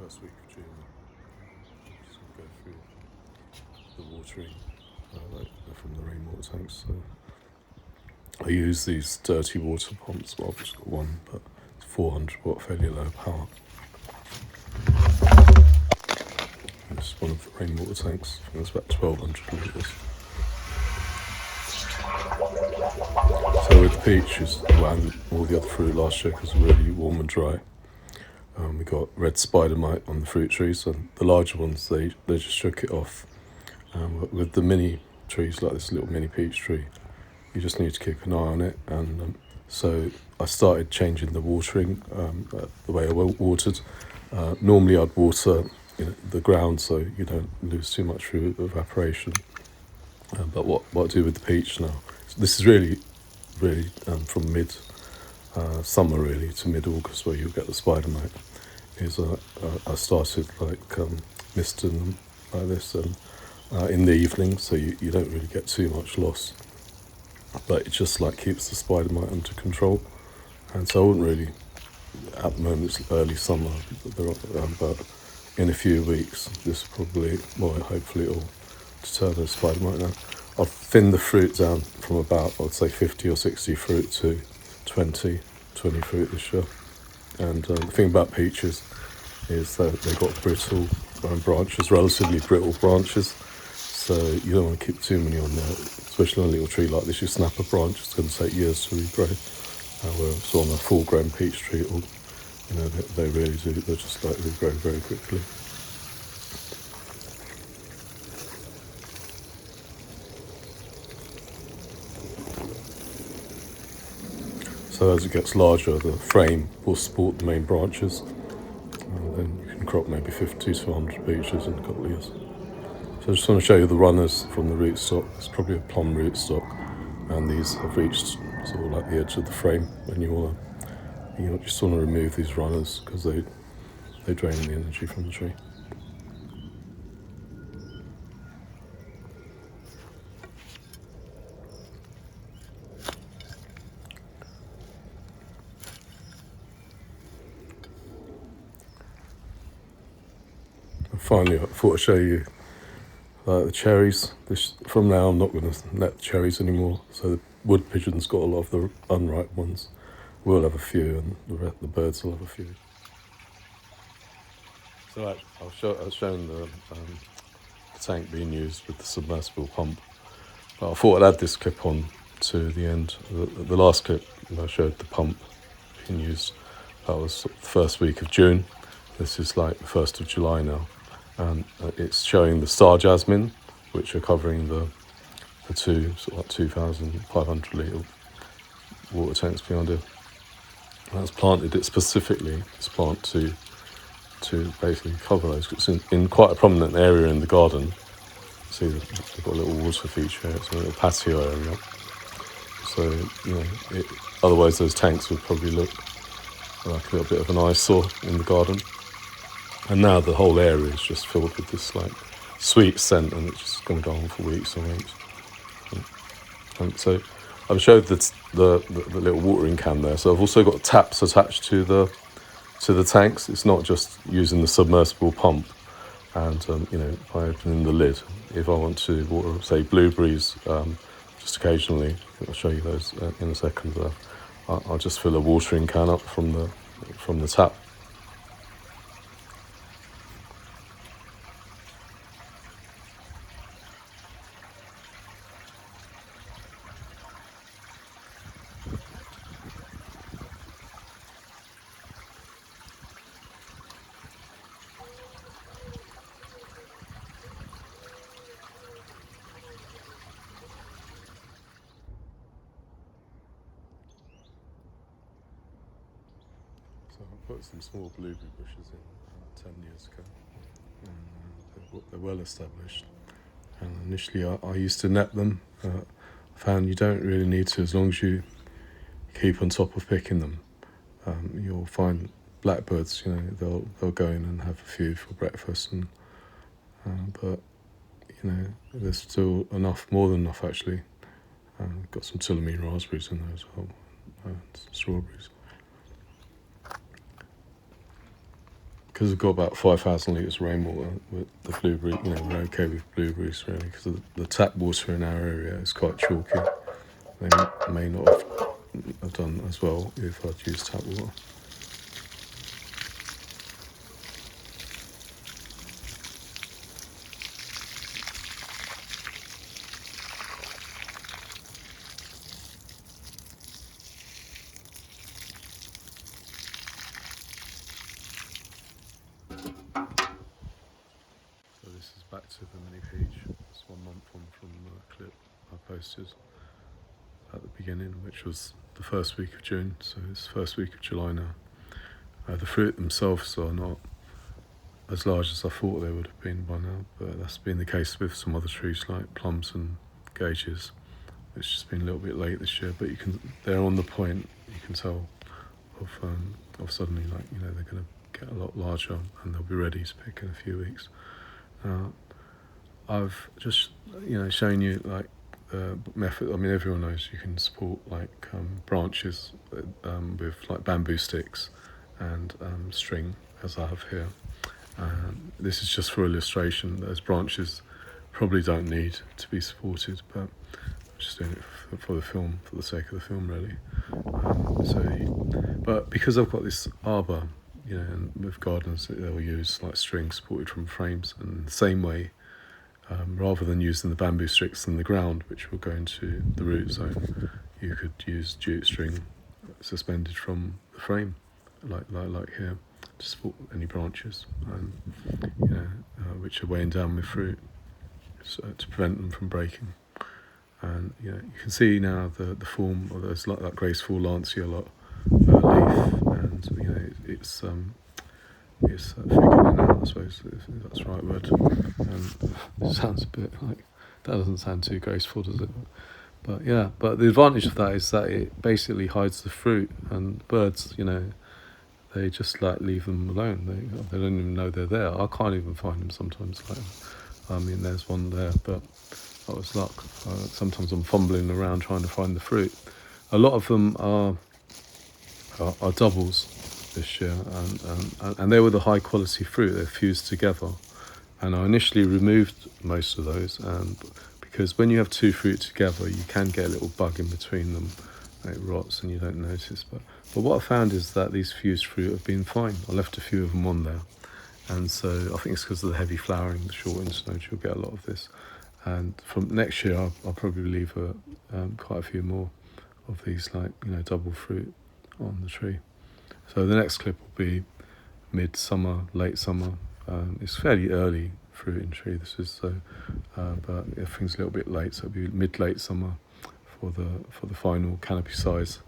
first week of June. Just going to go through the watering from the rainwater tanks. So I use these dirty water pumps. Well, I've just got one, but it's 400 watt, fairly low power. And it's one of the rainwater tanks. I think it's about 1200 litres. So with the peaches and all the other fruit last year, because it was really warm and dry, we got red spider mite on the fruit trees, and the larger ones they just shook it off. But with the mini trees, like this little mini peach tree, you just need to keep an eye on it. And so I started changing the watering, the way I watered. Normally I'd water the ground so you don't lose too much through evaporation. But what I do with the peach now, this is really from mid summer really to mid August, where you'll get the spider mite, is I started misting them like this, and in the evening, so you don't really get too much loss, but it just keeps the spider mite under control. And so I wouldn't really, at the moment it's early summer, but in a few weeks this probably, hopefully it'll deter the spider mite now. I've thinned the fruit down from about, I'd say 50 or 60 fruit to 20 fruit this year. And the thing about peaches is that they've got brittle branches, relatively brittle branches, so you don't want to keep too many on there, especially on a little tree like this. You snap a branch, it's going to take years to regrow. Whereas on a full-grown peach tree, they really do, they just regrow very quickly. So as it gets larger, the frame will support the main branches, and then you can crop maybe 50 to 100 peaches in a couple of years. So I just want to show you the runners from the rootstock. It's probably a plum rootstock, and these have reached sort of the edge of the frame, and you just want to remove these runners because they drain the energy from the tree. And finally, I thought I'd show you the cherries. From now, I'm not going to net cherries anymore. So the wood pigeons got a lot of the unripe ones. We'll have a few, and the birds will have a few. So I've shown the tank being used with the submersible pump. But I thought I'd add this clip on to the end. The last clip I showed the pump being used. That was the first week of June. This is the 1st of July now. And it's showing the star jasmine, which are covering the two 2,500 litre water tanks behind it. And that's planted it specifically, this plant, to basically cover those. It's in quite a prominent area in the garden. See, they've got a little water feature. It's a little patio area. So otherwise those tanks would probably look like a little bit of an eyesore in the garden. And now the whole area is just filled with this sweet scent, and it's just going to go on for weeks and weeks. And so I've showed the little watering can there. So I've also got taps attached to the tanks. It's not just using the submersible pump. And by opening the lid, if I want to water, say, blueberries, just occasionally, I'll show you those in a second. I'll just fill a watering can up from the tap. So I put some small blueberry bushes in 10 years ago, and they're well established. And initially I used to net them. I found you don't really need to, as long as you keep on top of picking them. You'll find blackbirds, they'll go in and have a few for breakfast, and but there's still enough, more than enough actually. Got some tillamine raspberries in there as well, and some strawberries. because we've got about 5,000 litres of rainwater, with the blueberry, we're okay with blueberries really, because the tap water in our area is quite chalky. They may not have done as well if I'd used tap water. So this is back to the mini peach. It's 1 month on from the clip I posted at the beginning, which was the first week of June, so it's the first week of July now. The fruit themselves are not as large as I thought they would have been by now, but that's been the case with some other trees like plums and gauges. It's just been a little bit late this year, but they're on the point. You can tell of suddenly, they're going to get a lot larger and they'll be ready to pick in a few weeks. I've just shown you the method. I mean, everyone knows you can support branches with bamboo sticks and string, as I have here. This is just for illustration. Those branches probably don't need to be supported, but I'm just doing it for the film, for the sake of the film, really. But because I've got this arbour, and with gardeners they'll use string supported from frames, and the same way, rather than using the bamboo sticks in the ground, which will go into the root zone, you could use jute string suspended from the frame, like here, to support any branches, which are weighing down with fruit, so to prevent them from breaking. And you can see now the form of those that graceful lanceolate leaf, and it's figuring out, I suppose, if that's the right word. It sounds a bit that doesn't sound too graceful, does it? But the advantage of that is that it basically hides the fruit, and birds, they just leave them alone. They don't even know they're there. I can't even find them sometimes. There's one there, but that was luck. Sometimes I'm fumbling around trying to find the fruit. A lot of them are doubles this year, and they were the high quality fruit. They're fused together, and I initially removed most of those, because when you have two fruit together, you can get a little bug in between them. It rots and you don't notice. But what I found is that these fused fruit have been fine. I left a few of them on there, and so I think it's because of the heavy flowering, the short internode, you'll get a lot of this. And from next year, I'll probably leave quite a few more of these double fruit on the tree. So the next clip will be mid-summer, late summer. It's fairly early fruiting tree, this is, but everything's a little bit late, so it'll be mid-late summer for the final canopy size